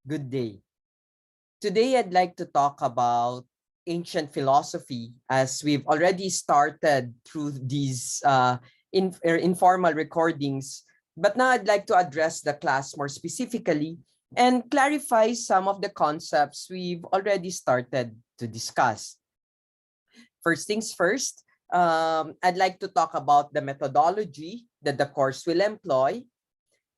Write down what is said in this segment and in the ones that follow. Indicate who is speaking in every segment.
Speaker 1: Good day. Today, I'd like to talk about ancient philosophy as we've already started through these informal recordings. But now I'd like to address the class more specifically and clarify some of the concepts we've already started to discuss. First things first, I'd like to talk about the methodology that the course will employ.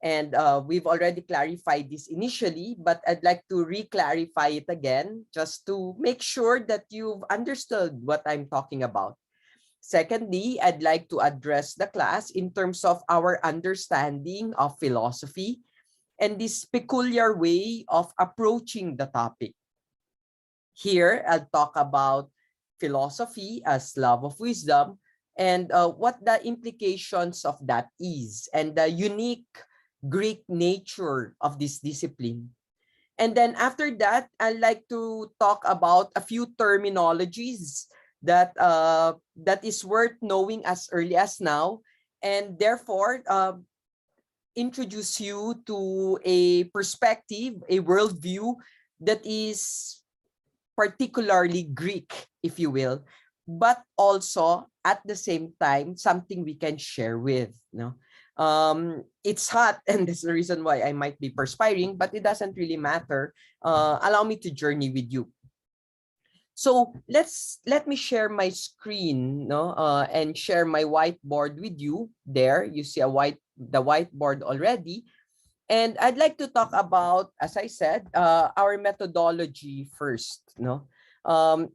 Speaker 1: And we've already clarified this initially, but I'd like to re-clarify it again just to make sure that you've understood what I'm talking about. Secondly, I'd like to address the class in terms of our understanding of philosophy and this peculiar way of approaching the topic. Here, I'll talk about philosophy as love of wisdom and what the implications of that is and the unique Greek nature of this discipline. And then after that, I'd like to talk about a few terminologies that is worth knowing as early as now, and therefore introduce you to a perspective, a worldview that is particularly Greek, if you will, but also at the same time something we can share with. No, it's hot, and that's the reason why I might be perspiring, but it doesn't really matter. Allow me to journey with you. So let me share my screen, no, and share my whiteboard with you. There, you see the whiteboard already. And I'd like to talk about, as I said, our methodology first. No,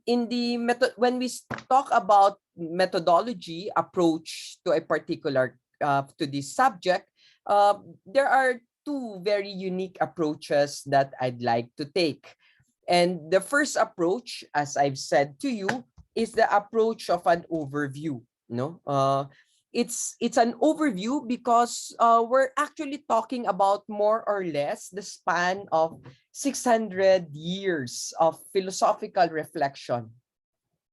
Speaker 1: in the method when we talk about methodology approach to a particular to this subject, there are two very unique approaches that I'd like to take. And the first approach, as I've said to you, is the approach of an overview. No, it's an overview because we're actually talking about more or less the span of 600 years of philosophical reflection.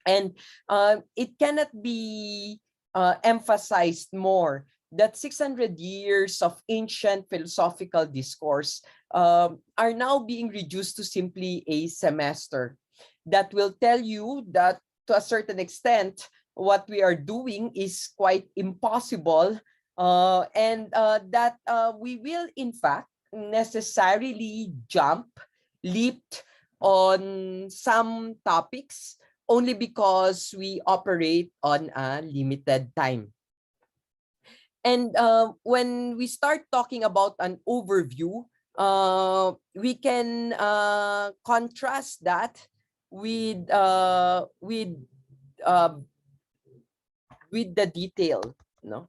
Speaker 1: And it cannot be emphasized more that 600 years of ancient philosophical discourse are now being reduced to simply a semester. That will tell you that to a certain extent, what we are doing is quite impossible, and that we will in fact necessarily leaped on some topics only because we operate on a limited time. And when we start talking about an overview, we can contrast that with uh, the detail. No,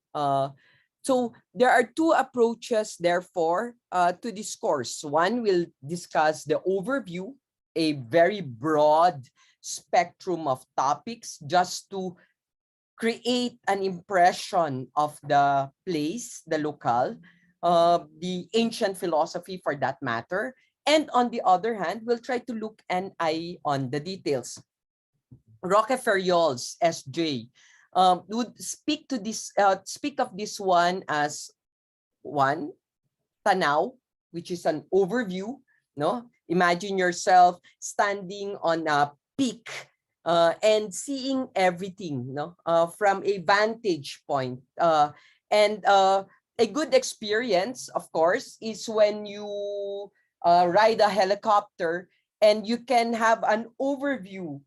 Speaker 1: so there are two approaches, therefore, to this course. One will discuss the overview, a very broad spectrum of topics, just to create an impression of the place, the locale, the ancient philosophy for that matter. And on the other hand, we'll try to look an eye on the details. Roque Ferriols, SJ, would speak to this, speak of this one as one, tanaw, which is an overview. No, imagine yourself standing on a peak and seeing everything, no, from a vantage point. And a good experience, of course, is when you ride a helicopter and you can have an overview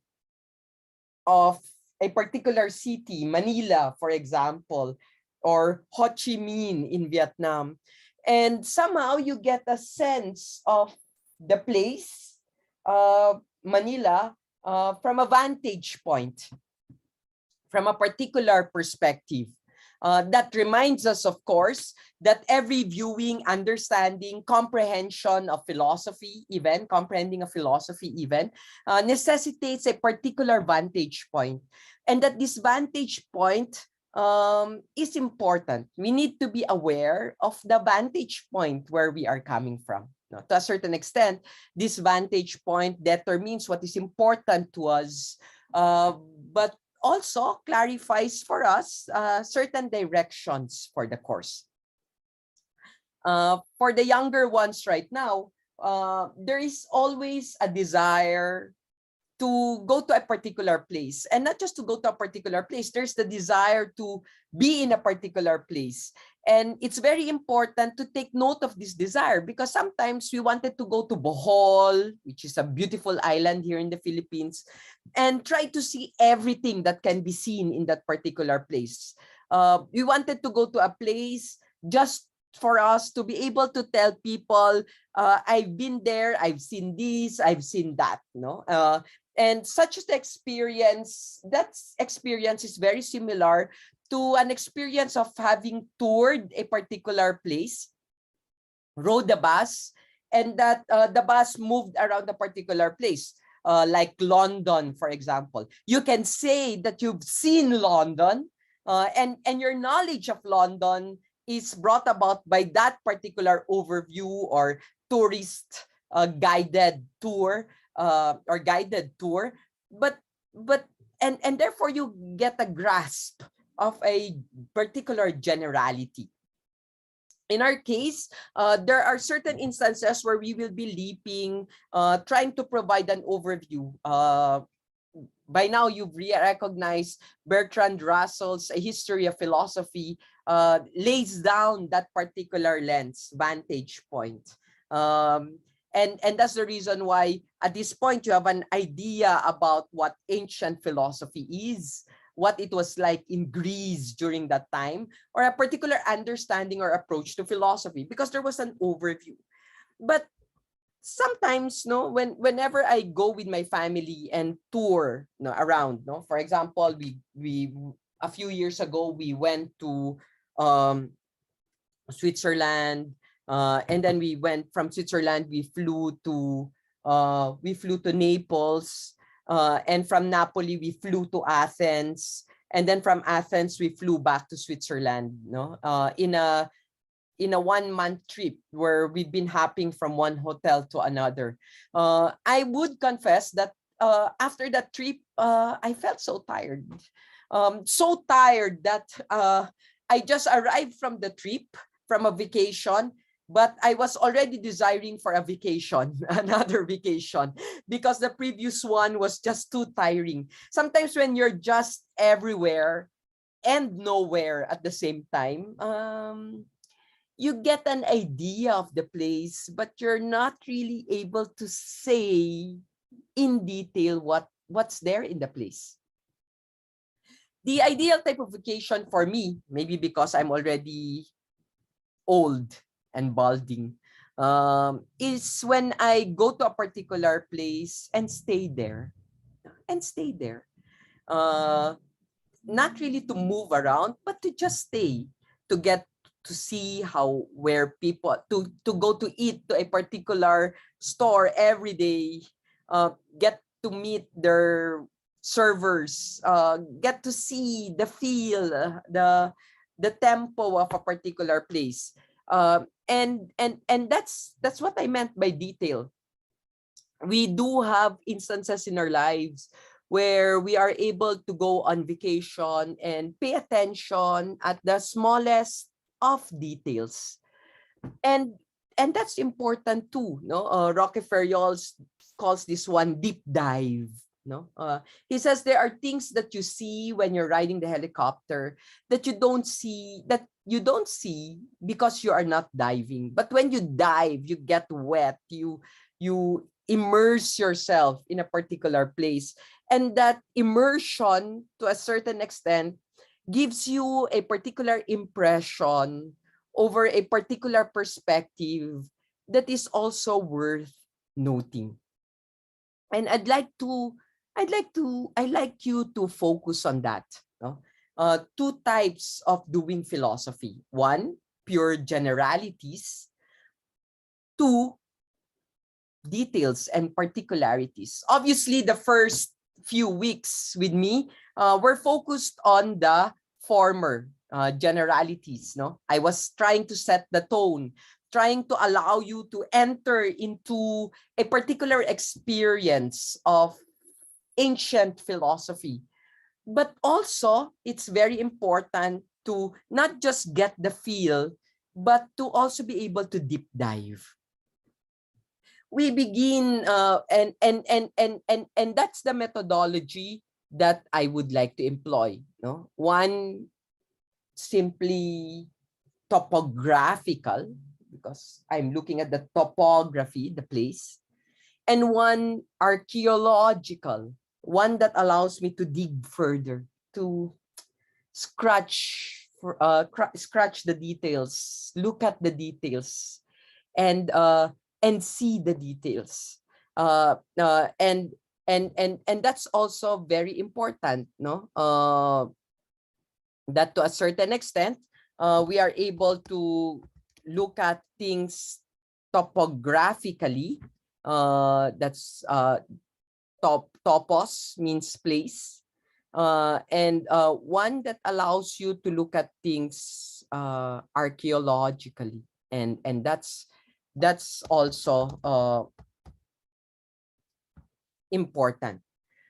Speaker 1: of a particular city, Manila, for example, or Ho Chi Minh in Vietnam. And somehow you get a sense of the place, Manila, from a vantage point, from a particular perspective. That reminds us, of course, that every viewing, understanding, comprehension of philosophy event, comprehending a philosophy event, necessitates a particular vantage point. And that this vantage point is important. We need to be aware of the vantage point where we are coming from. Now, to a certain extent, this vantage point determines what is important to us, but also clarifies for us certain directions for the course. For the younger ones right now, there is always a desire to go to a particular place, and not just to go to a particular place, there's the desire to be in a particular place. And it's very important to take note of this desire, because sometimes we wanted to go to Bohol, which is a beautiful island here in the Philippines, and try to see everything that can be seen in that particular place. We wanted to go to a place just for us to be able to tell people, I've been there, I've seen this, I've seen that, no? And such an experience, that experience is very similar to an experience of having toured a particular place, rode the bus, and that the bus moved around a particular place, like London, for example. You can say that you've seen London, and your knowledge of London is brought about by that particular overview or tourist guided tour, or guided tour, but and therefore you get a grasp of a particular generality. In our case, there are certain instances where we will be leaping, trying to provide an overview. By now, you've recognized Bertrand Russell's A History of Philosophy lays down that particular lens, vantage point. And that's the reason why at this point you have an idea about what ancient philosophy is, what it was like in Greece during that time, or a particular understanding or approach to philosophy, because there was an overview. But sometimes, no, whenever I go with my family and tour, no, around, no, for example, we a few years ago we went to Switzerland, and then we went from Switzerland, we flew to Naples, and from Napoli we flew to Athens, and then from Athens we flew back to Switzerland, no, in a 1-month trip where we've been hopping from one hotel to another. I would confess that after that trip, I felt so tired. So tired that I just arrived from the trip, from a vacation, but I was already desiring for a vacation, another vacation, because the previous one was just too tiring. Sometimes when you're just everywhere and nowhere at the same time, you get an idea of the place, but you're not really able to say in detail what's there in the place. The ideal type of vacation for me, maybe because I'm already old and balding, is when I go to a particular place and stay there. Not really to move around, but to just stay, to get to see where people, to go to eat to a particular store every day, get to meet their servers, get to see the feel, the tempo of a particular place, and that's what I meant by detail. We do have instances in our lives where we are able to go on vacation and pay attention at the smallest of details, and that's important too, no? Roque Ferriols calls this one deep dive, no? He says there are things that you see when you're riding the helicopter that you don't see because you are not diving, but when you dive, you get wet, you immerse yourself in a particular place, and that immersion to a certain extent gives you a particular impression over a particular perspective that is also worth noting. And I'd like you to focus on that, no? Two types of doing philosophy. One, pure generalities. Two, details and particularities. Obviously, the first few weeks with me were focused on the former, generalities, no? I was trying to set the tone, trying to allow you to enter into a particular experience of ancient philosophy. But also, it's very important to not just get the feel, but to also be able to deep dive. we begin and that's the methodology that I would like to employ. No, one simply topographical, because I'm looking at the topography, the place, and one archaeological, one that allows me to dig further, to scratch the details, look at the details, and see the details. And that's also very important, no? That to a certain extent, we are able to look at things topographically. That's topos means place, and one that allows you to look at things archaeologically, and that's also important.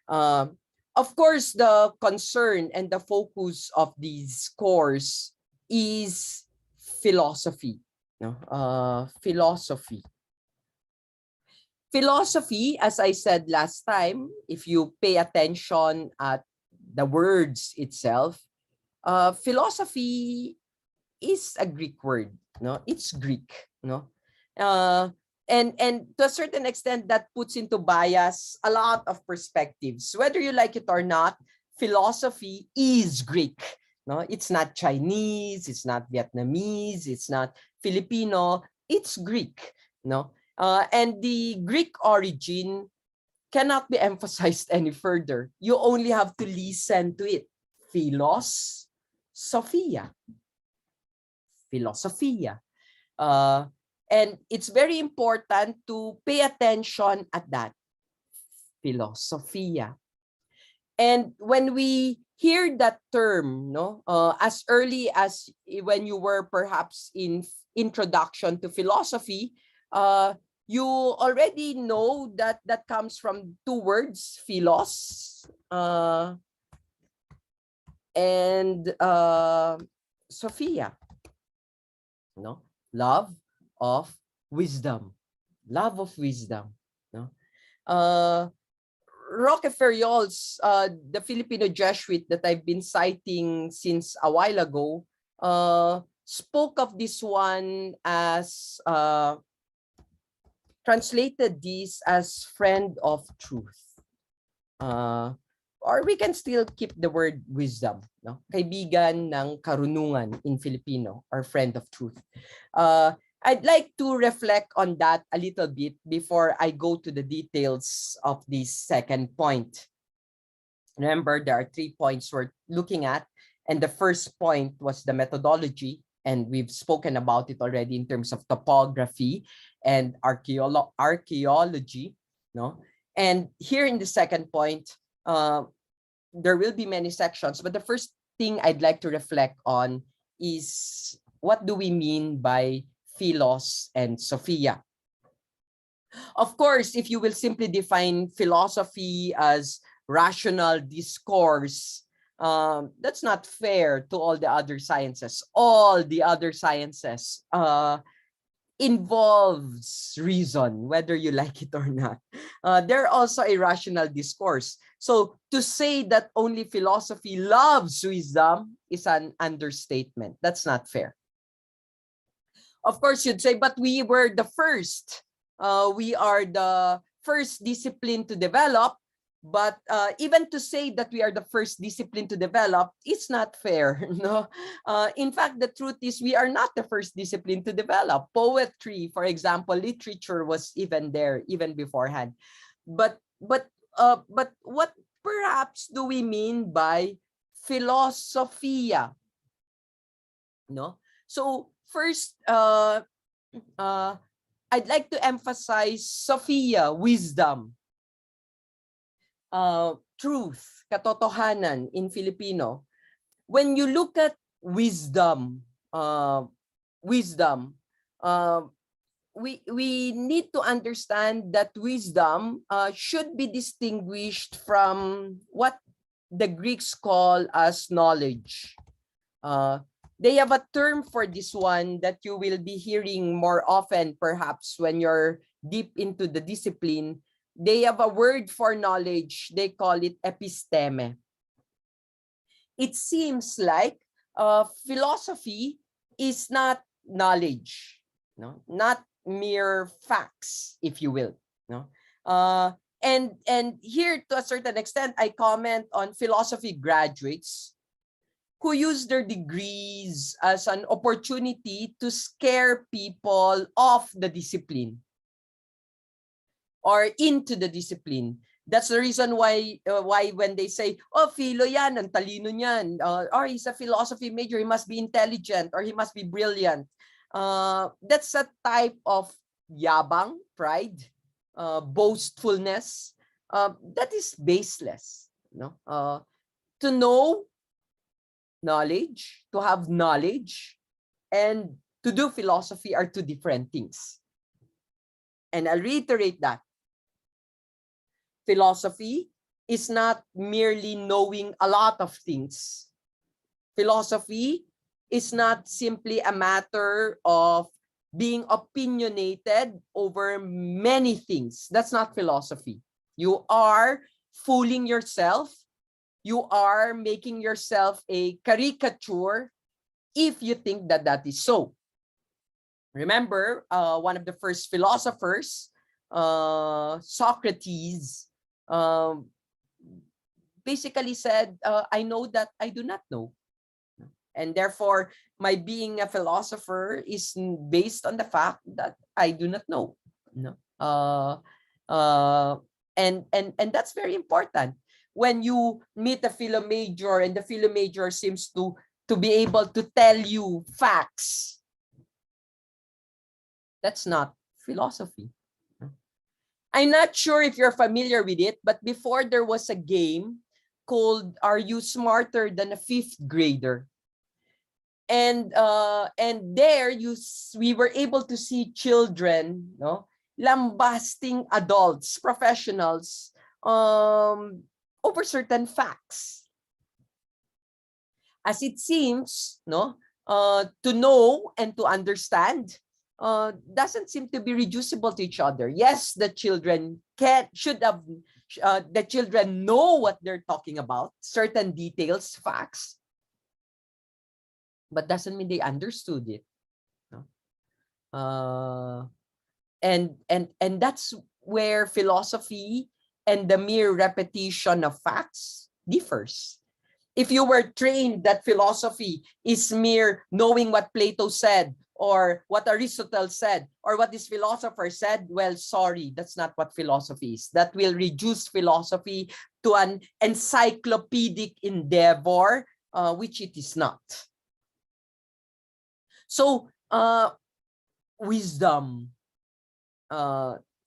Speaker 1: Of course, the concern and the focus of these course is philosophy. No? Philosophy, as I said last time, if you pay attention at the words itself, philosophy is a Greek word. No, it's Greek. No, uh, and to a certain extent, that puts into bias a lot of perspectives. Whether you like it or not, philosophy is Greek. No, it's not Chinese, it's not Vietnamese, it's not Filipino. It's Greek. No, and the Greek origin cannot be emphasized any further. You only have to listen to it. Philos, Sophia. Philosophia. And it's very important to pay attention at that. Philosophia. And when we hear that term, no, as early as when you were perhaps in introduction to philosophy, you already know that that comes from two words, philos and Sophia. No, love of wisdom. Love of wisdom. No, Roque Ferriols, the Filipino Jesuit that I've been citing since a while ago, spoke of this one as translated this as friend of truth. Or we can still keep the word wisdom, no? Kaibigan ng karunungan in Filipino, or friend of truth. I'd like to reflect on that a little bit before I go to the details of this second point. Remember, there are 3 points we're looking at, and the first point was the methodology, and we've spoken about it already in terms of topography and archaeology, no? And here in the second point, there will be many sections, but the first thing I'd like to reflect on is, what do we mean by philos and Sophia? Of course, if you will simply define philosophy as rational discourse, that's not fair to all the other sciences. All the other sciences involves reason, whether you like it or not. They're also a rational discourse. So to say that only philosophy loves wisdom is an understatement. That's not fair. Of course, you'd say, but we were the first. We are the first discipline to develop. But even to say that we are the first discipline to develop, it's not fair. No, in fact, the truth is we are not the first discipline to develop. Poetry, for example, literature was even there even beforehand. But what perhaps do we mean by philosophia? No. So first, I'd like to emphasize Sophia, wisdom. Truth, katotohanan in Filipino. When you look at wisdom, we need to understand that wisdom should be distinguished from what the Greeks call as knowledge. They have a term for this one that you will be hearing more often, perhaps when you're deep into the discipline, they have a word for knowledge. They call it episteme. It seems like philosophy is not knowledge, no, not mere facts, if you will, no. And here, to a certain extent, I comment on philosophy graduates who use their degrees as an opportunity to scare people off the discipline or into the discipline. That's the reason why when they say, oh, philo yan, ang talino niyan, or he's a philosophy major, he must be intelligent or he must be brilliant. That's a type of yabang, pride, boastfulness, that is baseless. No? To know knowledge, to have knowledge, and to do philosophy are two different things. And I'll reiterate that. Philosophy is not merely knowing a lot of things. Philosophy is not simply a matter of being opinionated over many things. That's not philosophy. You are fooling yourself. You are making yourself a caricature if you think that that is so. Remember, one of the first philosophers, Socrates, basically said, I know that I do not know. And therefore, my being a philosopher is based on the fact that I do not know. And that's very important. When you meet a philo major and the philo major seems to be able to tell you facts, that's not philosophy. I'm not sure if you're familiar with it, but before there was a game called Are You Smarter Than a Fifth Grader? And there we were able to see children, no, lambasting adults, professionals, over certain facts. As it seems, no, to know and to understand doesn't seem to be reducible to each other. Yes, the children the children know what they're talking about, certain details, facts, but doesn't mean they understood it. No? And that's where philosophy and the mere repetition of facts differs. If you were trained that philosophy is mere knowing what Plato said, or what Aristotle said, or what this philosopher said, well, sorry, that's not what philosophy is. That will reduce philosophy to an encyclopedic endeavor, which it is not. So, wisdom,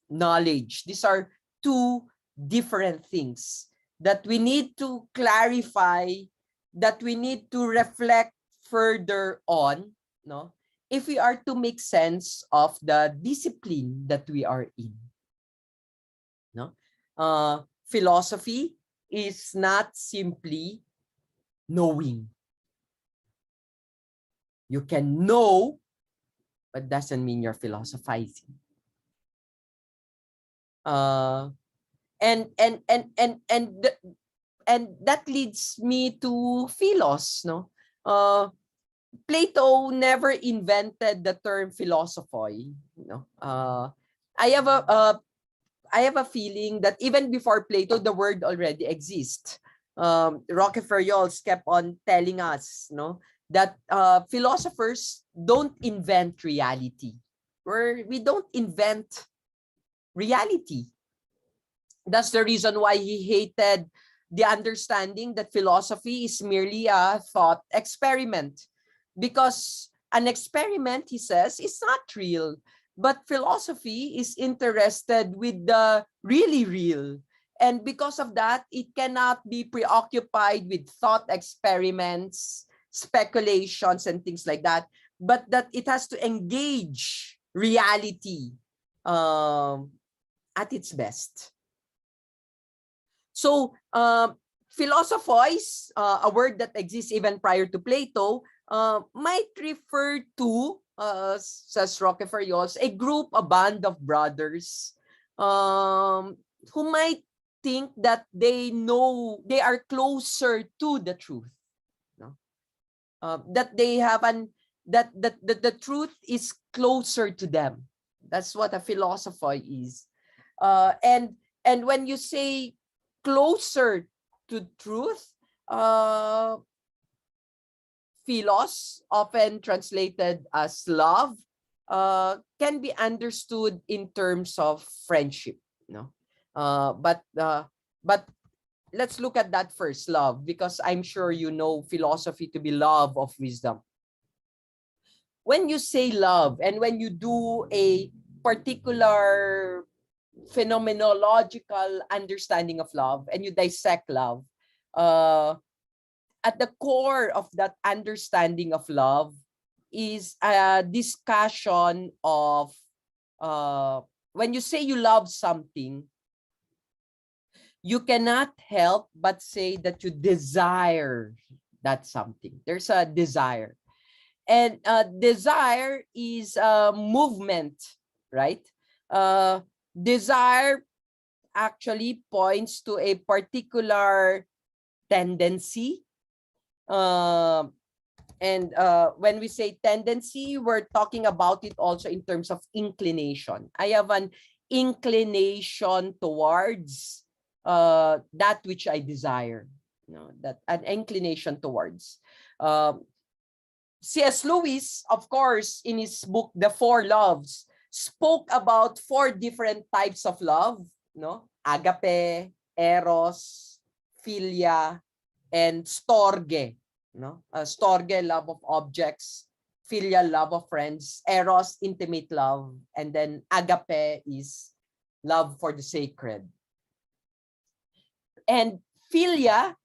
Speaker 1: knowledge, these are two different things that we need to clarify, that we need to reflect further on, no? If we are to make sense of the discipline that we are in. No? Philosophy is not simply knowing. You can know, but doesn't mean you're philosophizing. And that leads me to philos, no? Plato never invented the term philosophoi. No? I have a feeling that even before Plato, the word already exists. Rockefeller kept on telling us, no, that philosophers don't invent reality. We don't invent reality. That's the reason why he hated the understanding that philosophy is merely a thought experiment. Because an experiment, he says, is not real. But philosophy is interested with the really real. And because of that, it cannot be preoccupied with thought experiments, speculations, and things like that. But that it has to engage reality at its best. So, philosophize, a word that exists even prior to Plato, might refer to, says Rockefeller Yols, a group, a band of brothers who might think that they know, they are closer to the truth. No? That they have that the truth is closer to them. That's what a philosopher is. And when you say closer to truth, philos, often translated as love, can be understood in terms of friendship. No, but let's look at that first, love, because I'm sure you know philosophy to be love of wisdom. When you say love and when you do a particular phenomenological understanding of love and you dissect love, at the core of that understanding of love is a discussion of, when you say you love something, you cannot help but say that you desire that something. There's a desire. And desire is a movement, right? Desire actually points to a particular tendency. When we say tendency, we're talking about it also in terms of inclination. I have an inclination towards that which I desire. You know, that an inclination towards. C.S. Lewis, of course, in his book The Four Loves, spoke about four different types of love. No, agape, eros, philia, and storge. No, storge, love of objects; philia, love of friends; eros, intimate love; and then agape is love for the sacred. And philia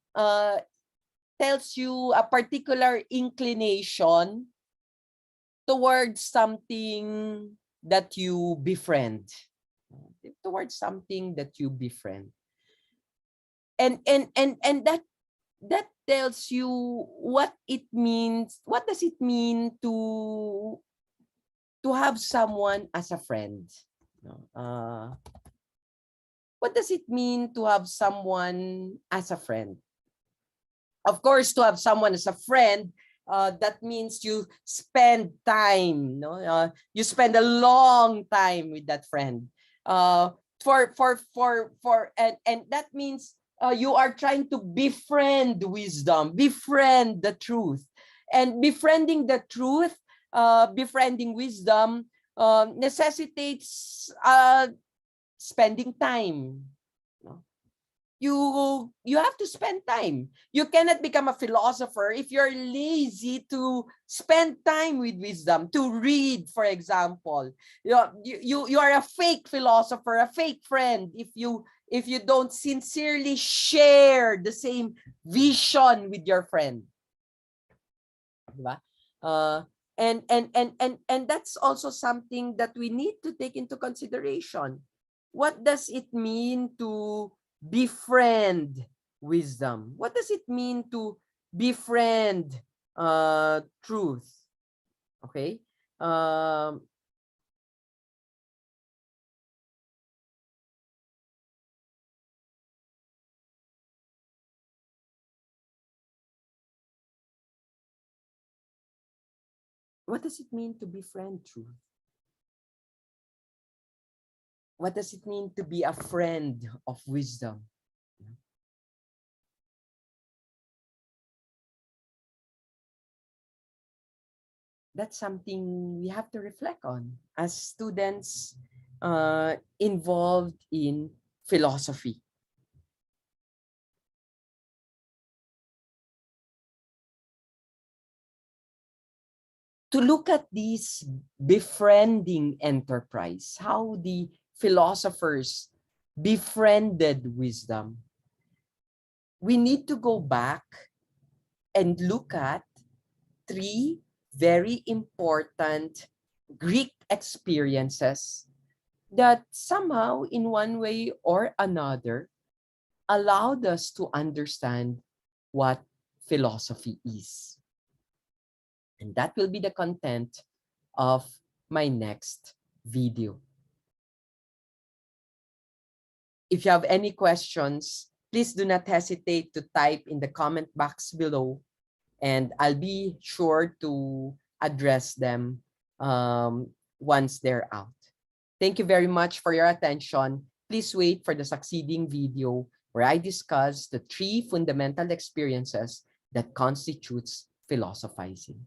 Speaker 1: tells you a particular inclination towards something that you befriend. Towards something that you befriend. And that tells you what it means. What does it mean to have someone as a friend? What does it mean to have someone as a friend? Of course, to have someone as a friend, that means you spend time. No, you spend a long time with that friend. And that means you are trying to befriend wisdom, befriend the truth, and befriending the truth, befriending wisdom necessitates spending time. You have to spend time. You cannot become a philosopher if you're lazy to spend time with wisdom, to read, for example. You are a fake philosopher, a fake friend if you don't sincerely share the same vision with your friend. Diba? And that's also something that we need to take into consideration. What does it mean to befriend wisdom? What does it mean to befriend truth? Okay. What does it mean to befriend truth? What does it mean to be a friend of wisdom? That's something we have to reflect on as students involved in philosophy. To look at this befriending enterprise, how the philosophers befriended wisdom, we need to go back and look at three very important Greek experiences that somehow, in one way or another, allowed us to understand what philosophy is. And that will be the content of my next video. If you have any questions, please do not hesitate to type in the comment box below, and I'll be sure to address them once they're out. Thank you very much for your attention. Please wait for the succeeding video where I discuss the 3 fundamental experiences that constitutes philosophizing.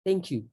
Speaker 1: Thank you.